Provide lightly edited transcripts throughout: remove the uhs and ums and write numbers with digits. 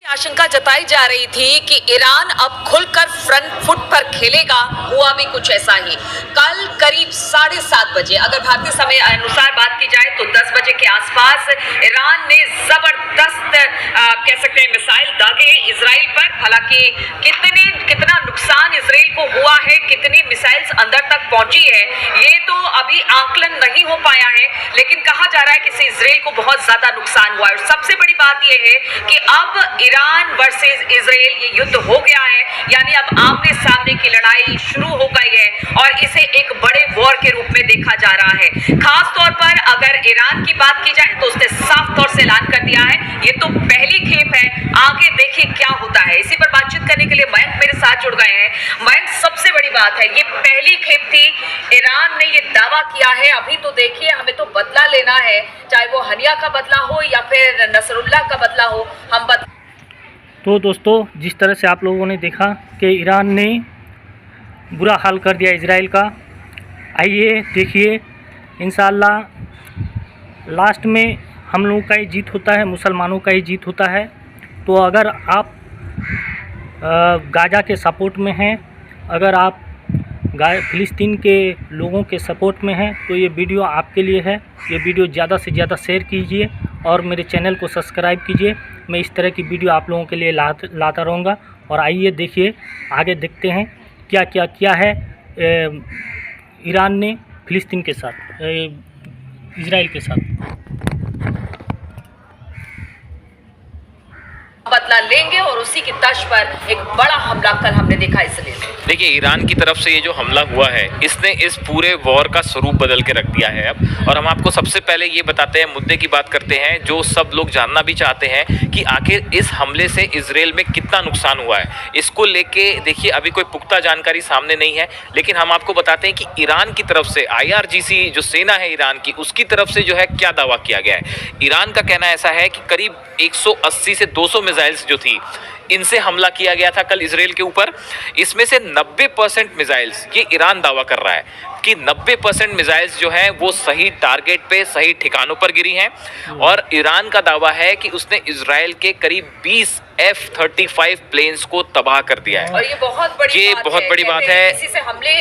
आशंका जताई जा रही थी कि ईरान अब खुलकर फ्रंट फुट पर खेलेगा, हुआ भी कुछ ऐसा ही। कल करीब 7:30 बजे, अगर भारतीय समय अनुसार बात की जाए तो 10 बजे के आसपास ईरान ने जबरदस्त कह सकते हैं मिसाइल दागे इजराइल पर। हालांकि कितना नुकसान इजराइल को हुआ है, कितनी मिसाइल्स अंदर तक पहुंची है, ये तो अभी आकलन नहीं हो पाया है, लेकिन कहा जा रहा है कि इजराइल को बहुत ज्यादा नुकसान हुआ है। और सबसे बड़ी बात यह है कि अब ईरान वर्सेस इजराइल ये युद्ध हो गया है, यानी अब आमने सामने की लड़ाई शुरू हो गई है और इसे एक बड़े वॉर के रूप में देखा जा रहा है। खास तौर पर अगर ईरान की बात की जाए तो उसने साफ तौर से ऐलान कर दिया है ये तो पहली खेप है, आगे देखिए क्या होता है। इसी पर बातचीत करने के लिए मयंक मेरे साथ जुड़ गए हैं। मयंक, सबसे बड़ी बात है ये पहली खेप थी, ईरान ने ये दावा किया है, अभी तो देखिए हमें तो बदला लेना है, चाहे वो हनिया का बदला हो या फिर नसरुल्लाह का बदला हो, हम तो दोस्तों, जिस तरह से आप लोगों ने देखा कि ईरान ने बुरा हाल कर दिया इजराइल का, आइए देखिए इंशाअल्लाह लास्ट में हम लोगों का ही जीत होता है, मुसलमानों का ही जीत होता है। तो अगर आप गाज़ा के सपोर्ट में हैं, अगर आप फ़िलिस्तीन के लोगों के सपोर्ट में हैं, तो ये वीडियो आपके लिए है। ये वीडियो ज़्यादा से ज़्यादा शेयर कीजिए और मेरे चैनल को सब्सक्राइब कीजिए। मैं इस तरह की वीडियो आप लोगों के लिए लाता रहूँगा। और आइए देखिए, आगे देखते हैं क्या क्या किया है ईरान ने फ़िलिस्तीन के साथ, इजराइल के साथ। बदला लेंगे और उसी की तर्ज पर एक बड़ा हमला कल हमने देखा इसलिए। देखिए, ईरान की तरफ से ये जो हमला हुआ है, इसने इस पूरे वॉर का स्वरूप बदल के रख दिया है अब। और हम आपको सबसे पहले ये बताते हैं, मुद्दे की बात करते हैं जो सब लोग जानना भी चाहते हैं कि आखिर इस हमले से इजराइल में कितना नुकसान हुआ है। इसको लेके देखिए अभी कोई पुख्ता जानकारी सामने नहीं है, लेकिन हम आपको बताते हैं कि ईरान की तरफ से IRGC जो सेना है ईरान की, उसकी तरफ से जो है क्या दावा किया गया है। ईरान का कहना ऐसा है कि करीब 180 से 200 मिसाइल्स जो थी, इनसे हमला किया गया था कल इजराइल के ऊपर। इसमें से 90% मिसाइल्स, ये ईरान दावा कर रहा है कि 90% मिसाइल्स जो हैं वो सही टारगेट पे, सही ठिकानों पर गिरी हैं। और ईरान का दावा है कि उसने इजराइल के करीब 20 F-35 प्लेन्स को तबाह कर दिया है। और ये बहुत बड़ी बात है। इसी से हमले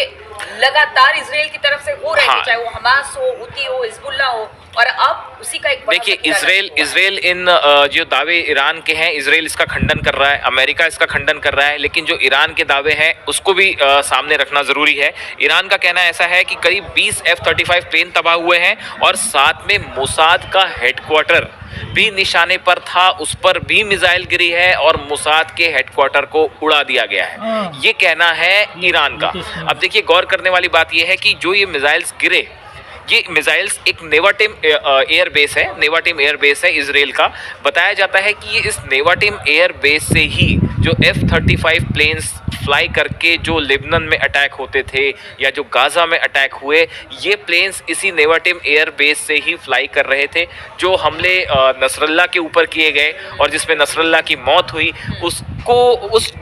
लगातार इजराइल की तरफ से हो रहे हैं, चाहे वो हमास हो, हुती हो, हिजबुल्लाह हो, और अब उसी का एक देखिए इजराइल इन जो दावे ईरान के हैं, इजराइल इसका खंडन कर रहा है, अमेरिका इसका खंडन कर रहा है, लेकिन जो ईरान के दावे हैं उसको भी सामने रखना ज़रूरी है। ईरान का कहना ऐसा है कि करीब 20 F-35 प्लेन तबाह हुए हैं और साथ में मोसाद का हेडक्वार्टर भी निशाने पर था, उस पर भी मिसाइल गिरी है और मोसाद के हेडक्वार्टर को उड़ा दिया गया है, ये कहना है ईरान का। अब देखिए, गौर करने वाली बात यह है कि जो ये मिसाइल्स गिरे, ये मिसाइल्स एक नेवाटिम एयरबेस है, नेवाटिम एयरबेस है इजराइल का। बताया जाता है कि ये इस नेवाटिम एयरबेस से ही जो F-35 प्लेन्स फ्लाई करके जो लेबनान में अटैक होते थे या जो गाज़ा में अटैक हुए, ये प्लेन्स इसी नेवाटिम एयरबेस से ही फ्लाई कर रहे थे। जो हमले नसरुल्लाह के ऊपर किए गए और जिसमें नसरुल्लाह की मौत हुई, उस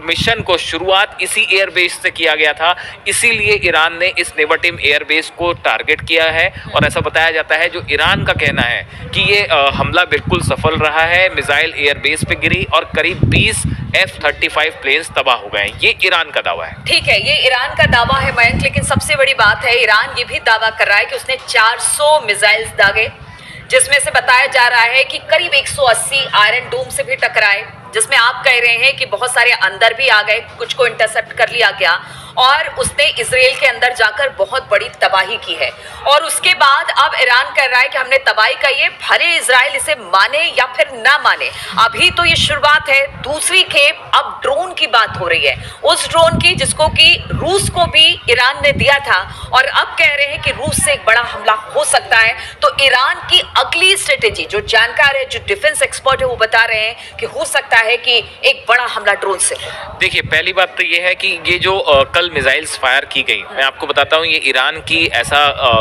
मिशन को शुरुआत इसी एयरबेस से किया गया था। इसीलिए ईरान ने इस नेवाटिम एयरबेस को टारगेट किया है और ऐसा बताया जाता है, जो ईरान का कहना है कि ये हमला बिल्कुल सफल रहा है, मिसाइल एयरबेस पे गिरी और करीब 20 F-35 प्लेन्स तबाह हो गए। ये ईरान का दावा है। ठीक है, ये ईरान का दावा है मयंक, लेकिन सबसे बड़ी बात है ईरान ये भी दावा कर रहा है कि उसने 400 मिसाइल्स दागे, जिसमें से बताया जा रहा है कि करीब 180 आयरन डोम से भी टकराए, जिसमें आप कह रहे हैं कि बहुत सारे अंदर भी आ गए, कुछ को इंटरसेप्ट कर लिया गया और उसने इजराइल के अंदर जाकर बहुत बड़ी तबाही की है। और उसके बाद अब ईरान कह रहा है कि हमने तबाही की है, भले इजराइल इसे माने या फिर ना माने, अभी तो ये शुरुआत है। दूसरी खेप अब ड्रोन की बात हो रही है, उस ड्रोन की जिसको कि रूस को भी ईरान ने दिया था और अब कह रहे हैं कि रूस से एक बड़ा हमला हो सकता है। तो ईरान की अगली स्ट्रेटेजी, जो जानकार है, जो डिफेंस एक्सपर्ट है, वो बता रहे हैं कि हो सकता है कि एक बड़ा हमला ड्रोन से। देखिए, पहली बात तो ये है कि ये जो कल कल मिसाइल्स फायर की गई। मैं आपको बताता हूँ, ये ईरान की ऐसा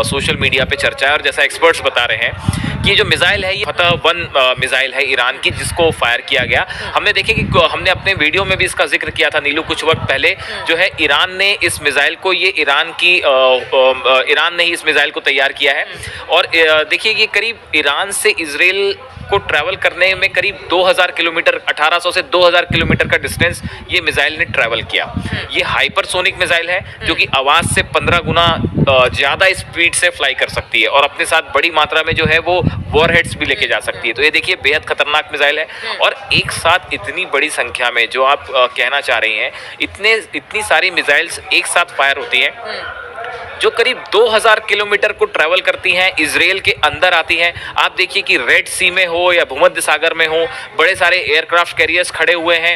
सोशल मीडिया पे चर्चा है, और जैसा एक्सपर्ट्स बता रहे हैं कि जो मिसाइल है ये फतह-1 मिसाइल है ईरान की, जिसको फायर किया गया। हमने देखे कि हमने अपने वीडियो में भी इसका जिक्र किया था नीलू कुछ वक्त पहले, जो है ईरान ने इस मिसाइल को, ये ईरान ने ही इस मिसाइल को तैयार किया है। और देखिए ये करीब ईरान से इजराइल को ट्रैवल करने में करीब 2000 किलोमीटर, 1800 से 2000 किलोमीटर का डिस्टेंस ये मिसाइल ने ट्रैवल किया। ये हाइपरसोनिक मिसाइल है जो कि आवाज़ से 15 गुना ज़्यादा स्पीड से फ्लाई कर सकती है, और अपने साथ बड़ी मात्रा में जो है वो वॉरहेड्स भी लेके जा सकती है। तो ये देखिए बेहद खतरनाक मिसाइल है, और एक साथ इतनी बड़ी संख्या में, जो आप कहना चाह रही हैं, इतनी सारी मिसाइल्स एक साथ फायर होती हैं जो करीब 2000 किलोमीटर को ट्रैवल करती हैं, इजराइल के अंदर आती हैं। आप देखिए कि रेड सी में हो या भूमध्य सागर में हो, बड़े सारे एयरक्राफ्ट कैरियर्स खड़े हुए हैं,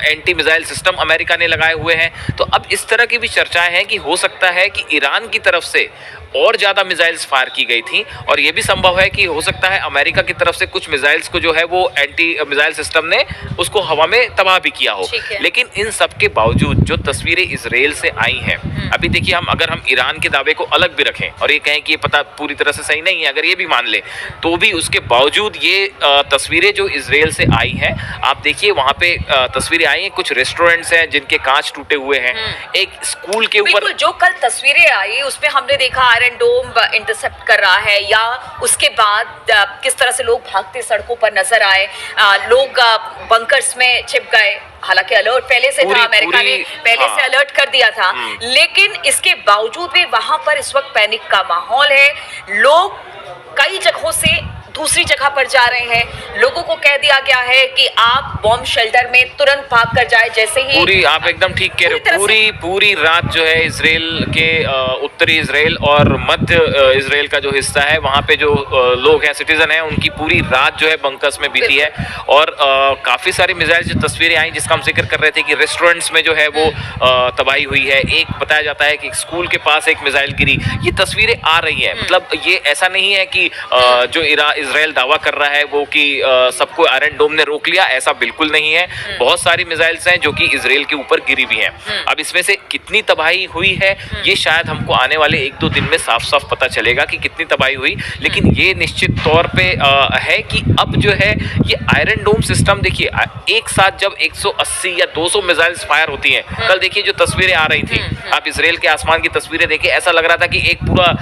एंटी मिसाइल सिस्टम अमेरिका ने लगाए हुए हैं। तो अब इस तरह की भी चर्चाएं हैं कि हो सकता है कि ईरान की तरफ से और ज़्यादा मिसाइल्स फायर की गई थी, और ये भी संभव है कि हो सकता है अमेरिका की तरफ से कुछ मिसाइल्स को जो है वो एंटी मिसाइल सिस्टम ने उसको हवा में तबाह भी किया हो। लेकिन इन सब के बावजूद जो तस्वीरें इजराइल से आई हैं, अभी देखिए अगर हम ईरान के दावे को अलग भी रखें और ये कहें कि ये पता पूरी तरह से सही नहीं है, अगर ये भी मान ले, तो भी उसके बावजूद ये तस्वीरें जो इजराइल से आई हैं, आप देखिए वहाँ पे तस्वीरें आई हैं, कुछ रेस्टोरेंट्स हैं जिनके कांच टूटे हुए हैं, एक स्कूल के ऊपर जो कल तस्वीरें आई उसमें हमने देखा आयरन डोम इंटरसेप्ट कर रहा है, या उसके बाद किस तरह से लोग भागते सड़कों पर नजर आए, लोग बंकर्स में छिप गए। हालांकि अलर्ट पहले से था, अमेरिका ने पहले से अलर्ट कर दिया था, लेकिन इसके बावजूद भी वहां पर इस वक्त पैनिक का माहौल है। लोग कई जगहों से दूसरी जगह पर जा रहे हैं। लोगों को कह दिया गया है कि आप बॉम्ब शेल्टर में तुरंत भाग कर जाए। जैसे ही आप एकदम ठीक कह रहे हो, पूरी रात जो है इजराइल के उत्तरी इजराइल और मध्य इजराइल का जो हिस्सा है, वहाँ पे जो लोग हैं, सिटीजन हैं, उनकी पूरी रात जो है बंकर्स में बीती है। और काफ़ी सारी मिसाइल जो तस्वीरें आई जिसका हम जिक्र कर रहे थे कि रेस्टोरेंट्स में जो है वो तबाही हुई है। एक बताया जाता है कि स्कूल के पास एक मिसाइल गिरी। ये तस्वीरें आ रही हैं, मतलब ये ऐसा नहीं है कि जो इजराइल दावा कर रहा है वो कि सबको आयरन डोम ने रोक लिया, ऐसा बिल्कुल नहीं है। बहुत सारी मिसाइल्स हैं जो कि इजराइल के ऊपर गिरी भी हैं। अब इसमें से कितनी तबाही हुई है ये शायद हमको आने वाले 1-2 दिन में साफ साफ पता चलेगा कि कितनी तबाही हुई। लेकिन ये निश्चित तौर पे है कि अब जो है ये आयरन डोम सिस्टम, देखिए एक साथ जब 180 या 200 मिसाइल्स फायर होती हैं, कल देखिए जो तस्वीरें आ रही थी, आप इजराइल के आसमान की तस्वीरें देखिए, ऐसा लग रहा था कि एक पूरा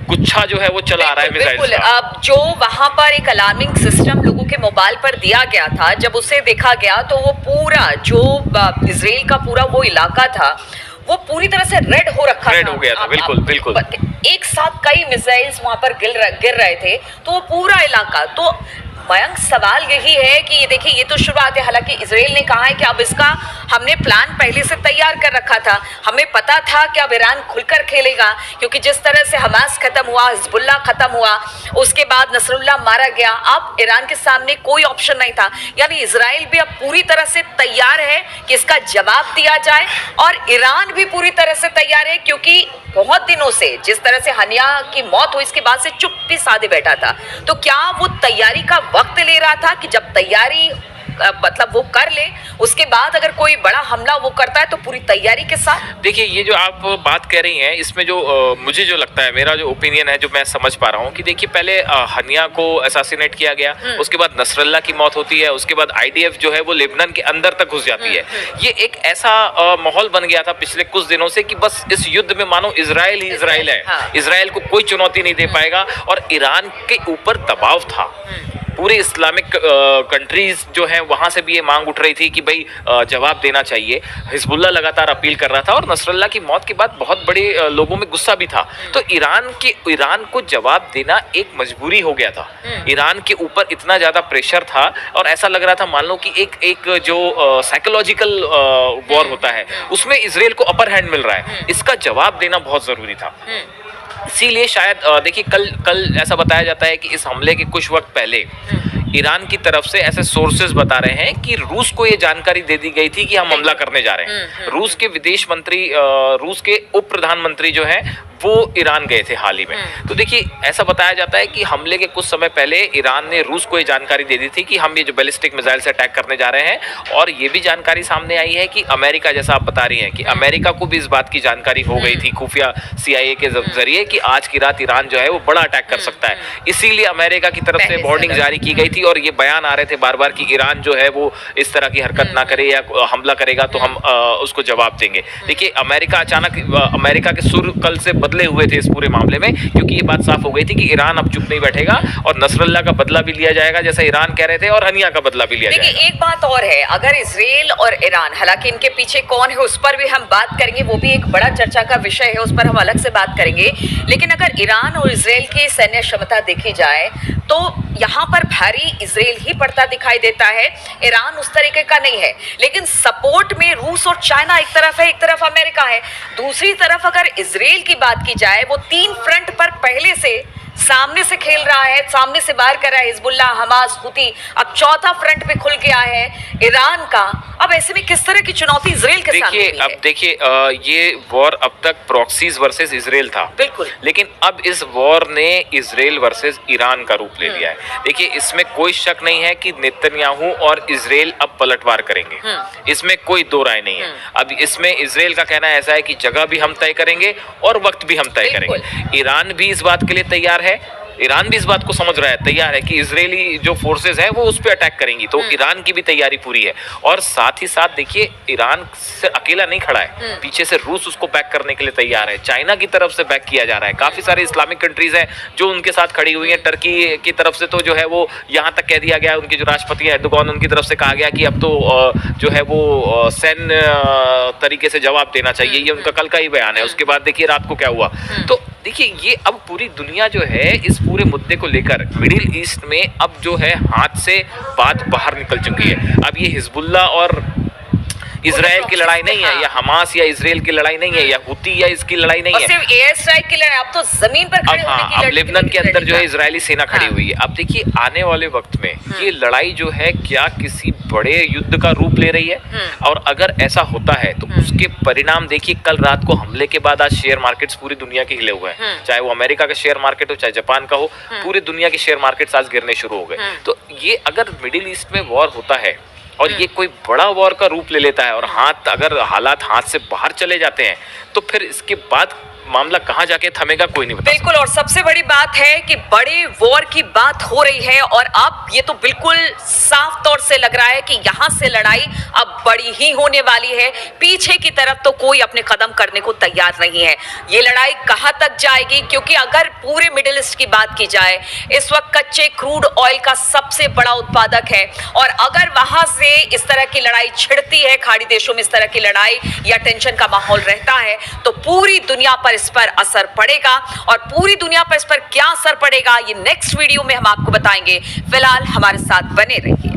गुच्छा जो है वो चला आ रहा है मिसाइल्स का। अब जो वहां पर एक अलार्मिंग सिस्टम लोगों के मोबाइल पर दिया गया था, जब उसे देखा गया तो वो पूरा जो इजराइल का पूरा वो इलाका था वो पूरी तरह से रेड हो रखा था, रेड हो गया था। बिल्कुल बिल्कुल एक साथ कई मिसाइल्स वहां पर गिर रहे थे, तो वो पूरा इलाका। तो मयंक सवाल यही है कि ये देखिए, ये तो शुरुआत है। हालांकि इजराइल ने कहा है कि अब इसका हमने प्लान पहले से तैयार कर रखा था, हमें पता था कि अब ईरान खुलकर खेलेगा, क्योंकि जिस तरह से हमास खत्म हुआ, हिजबुल्ला खत्म हुआ, उसके बाद नसरुल्लाह मारा गया, अब ईरान के सामने कोई ऑप्शन नहीं था। यानी इजराइल भी अब पूरी तरह से तैयार है कि इसका जवाब दिया जाए, और ईरान भी पूरी तरह से तैयार है, क्योंकि बहुत दिनों से जिस तरह से हनिया की मौत हुई, इसके बाद से चुप्पी साधे बैठा था। तो क्या वो तैयारी का वक्त ले रहा था कि जब तैयारी मतलब वो कर ले, उसके बाद अगर कोई बड़ा हमला वो करता है तो पूरी तैयारी के साथ? देखिए ये जो आप बात कह रही हैं, इसमें जो मुझे जो लगता है, मेरा जो ओपिनियन है, जो मैं समझ पा रहा हूँ कि देखिए पहले हनिया को असासिनेट किया गया, उसके बाद नसरल्ला की मौत होती है, उसके बाद IDF जो है वो लेबनान के अंदर तक घुस जाती है। ये एक ऐसा माहौल बन गया था पिछले कुछ दिनों से कि बस इस युद्ध में मानो इजराइल ही इजराइल है, इजराइल को कोई चुनौती नहीं दे पाएगा, और ईरान के ऊपर दबाव था। पूरे इस्लामिक कंट्रीज जो हैं वहाँ से भी ये मांग उठ रही थी कि भाई जवाब देना चाहिए। हिजबुल्ला लगातार अपील कर रहा था, और नसरल्ला की मौत के बाद बहुत बड़े लोगों में गुस्सा भी था। तो ईरान को जवाब देना एक मजबूरी हो गया था। ईरान के ऊपर इतना ज़्यादा प्रेशर था, और ऐसा लग रहा था मान लो कि एक जो साइकोलॉजिकल वॉर होता है उसमें इजराइल को अपर हैंड मिल रहा है, इसका जवाब देना बहुत ज़रूरी था। इसीलिए शायद देखिए कल ऐसा बताया जाता है कि इस हमले के कुछ वक्त पहले ईरान की तरफ से ऐसे सोर्सेज बता रहे हैं कि रूस को ये जानकारी दे दी गई थी कि हम हमला करने जा रहे हैं। रूस के विदेश मंत्री, रूस के उप प्रधानमंत्री जो है वो ईरान गए थे हाल ही में। तो देखिए, ऐसा बताया जाता है कि हमले के कुछ समय पहले ईरान ने रूस को ये जानकारी दे दी थी कि हम ये जो बैलिस्टिक मिसाइल से अटैक करने जा रहे हैं। और ये भी जानकारी सामने आई है कि अमेरिका, जैसा आप बता रही हैं, कि अमेरिका को भी इस बात की जानकारी हो गई थी खुफिया CIA के जरिए कि आज की रात ईरान जो है वो बड़ा अटैक कर सकता है। इसीलिए अमेरिका की तरफ से वार्निंग जारी की गई थी और ये बयान आ रहे थे बार बार कि ईरान जो है वो इस तरह की हरकत ना करे या हमला करेगा तो हम उसको जवाब देंगे। देखिए, अमेरिका के सुर कल से बदले हुए थे इस पूरे मामले में, क्योंकि ये बात साफ हो गई थी कि ईरान अब चुप नहीं बैठेगा और नसरल्ला का बदला भी लिया जाएगा जैसा ईरान कह रहे थे, और हनिया का बदला भी लिया जाएगा। देखिए, एक बात और है, अगर इजराइल और ईरान, हालांकि इनके पीछे कौन है उस पर भी हम बात करेंगे, वो भी एक बड़ा चर्चा का विषय है, उस पर हम अलग से बात करेंगे। लेकिन अगर ईरान और इजराइल की सैन्य क्षमता देखी जाए तो यहाँ पर भारी इजराइल ही पड़ता दिखाई देता है, ईरान उस तरीके का नहीं है। लेकिन सपोर्ट में रूस और चाइना एक तरफ है, एक तरफ अमेरिका है। दूसरी तरफ अगर इजराइल की बात की जाए, वो 3 फ्रंट पर पहले से सामने से खेल रहा है, सामने से बाहर कर रहा है, हिजबुल्ला, हमास, हुती। अब चौथा फ्रंट पे खुल गया है ईरान का। अब ऐसे में किस तरह की चुनौती इजराइल के सामने है? अब देखिए, ये वॉर अब तक प्रॉक्सीज वर्सेस इजराइल था, बिल्कुल, लेकिन अब इस वॉर ने इजराइल वर्सेस ईरान का रूप ले लिया है। देखिए, इसमें कोई शक नहीं है कि नेतन्याहू और इजराइल अब पलटवार करेंगे, इसमें कोई दो राय नहीं है। अब इसमें इजराइल का कहना ऐसा है कि जगह भी हम तय करेंगे और वक्त भी हम तय करेंगे। ईरान भी इस बात के लिए तैयार है, ईरान भी इस बात को समझ रहा है, तैयार है कि इजरायली जो फोर्सेस हैं वो उस पर अटैक करेंगी, तो ईरान की भी तैयारी पूरी है। और साथ ही साथ देखिए, ईरान से अकेला नहीं खड़ा है, पीछे से रूस उसको बैक करने के लिए तैयार है, चाइना की तरफ से बैक किया जा रहा है, काफी सारे इस्लामिक कंट्रीज हैं जो उनके साथ खड़ी हुई हैं। टर्की की तरफ से तो जो है वो यहाँ तक कह दिया गया, उनके जो राष्ट्रपति एर्दोगान, उनकी तरफ से कहा गया कि अब तो जो है वो सैन्य तरीके से जवाब देना चाहिए, ये उनका कल का ही बयान है। उसके बाद देखिए रात को क्या हुआ। तो देखिए, ये अब पूरी दुनिया जो है इस पूरे मुद्दे को लेकर, मिडिल ईस्ट में अब जो है हाथ से बात बाहर निकल चुकी है। अब ये हिजबुल्ला और इजराइल की लड़ाई नहीं है, या हमास या इजराइल की लड़ाई नहीं है, या हुती या इसकी लड़ाई नहीं है, सिर्फ एयर स्ट्राइक की लड़ाई। अब तो जमीन पर खड़े होने की अब लेबनान के अंदर जो है इजरायली सेना खड़ी हुई है। अब देखिए, आने वाले वक्त में ये लड़ाई जो है क्या किसी बड़े युद्ध का रूप ले रही है, और अगर ऐसा होता है तो उसके परिणाम देखिए। कल रात को हमले के बाद आज शेयर मार्केट्स पूरी दुनिया के हिले हुए हैं, चाहे वो अमेरिका का शेयर मार्केट हो, चाहे जापान का हो, पूरी दुनिया के शेयर मार्केट्स आज गिरने शुरू हो गए। तो ये अगर मिडिल ईस्ट में वॉर होता है और ये कोई बड़ा वॉर का रूप ले लेता है, और अगर हालात हाथ से बाहर चले जाते हैं, तो फिर इसके बाद मामला कहां जाके थमेगा कोई नहीं बता। बिल्कुल, और सबसे बड़ी बात है कि बड़े वॉर की बात हो रही है, और अब ये तो बिल्कुल साफ तौर से लग रहा है कि यहाँ से लड़ाई अब बड़ी ही होने वाली है। पीछे की तरफ तो कोई अपने कदम करने को तैयार नहीं है। ये लड़ाई कहां तक जाएगी, क्योंकि अगर पूरे मिडिल ईस्ट की बात की जाए, इस वक्त कच्चे क्रूड ऑयल का सबसे बड़ा उत्पादक है, और अगर वहां से इस तरह की लड़ाई छिड़ती है, खाड़ी देशों में इस तरह की लड़ाई या टेंशन का माहौल रहता है, तो पूरी दुनिया पर इस पर असर पड़ेगा। और पूरी दुनिया पर इस पर क्या असर पड़ेगा, ये नेक्स्ट वीडियो में हम आपको बताएंगे। फिलहाल हमारे साथ बने रहिए।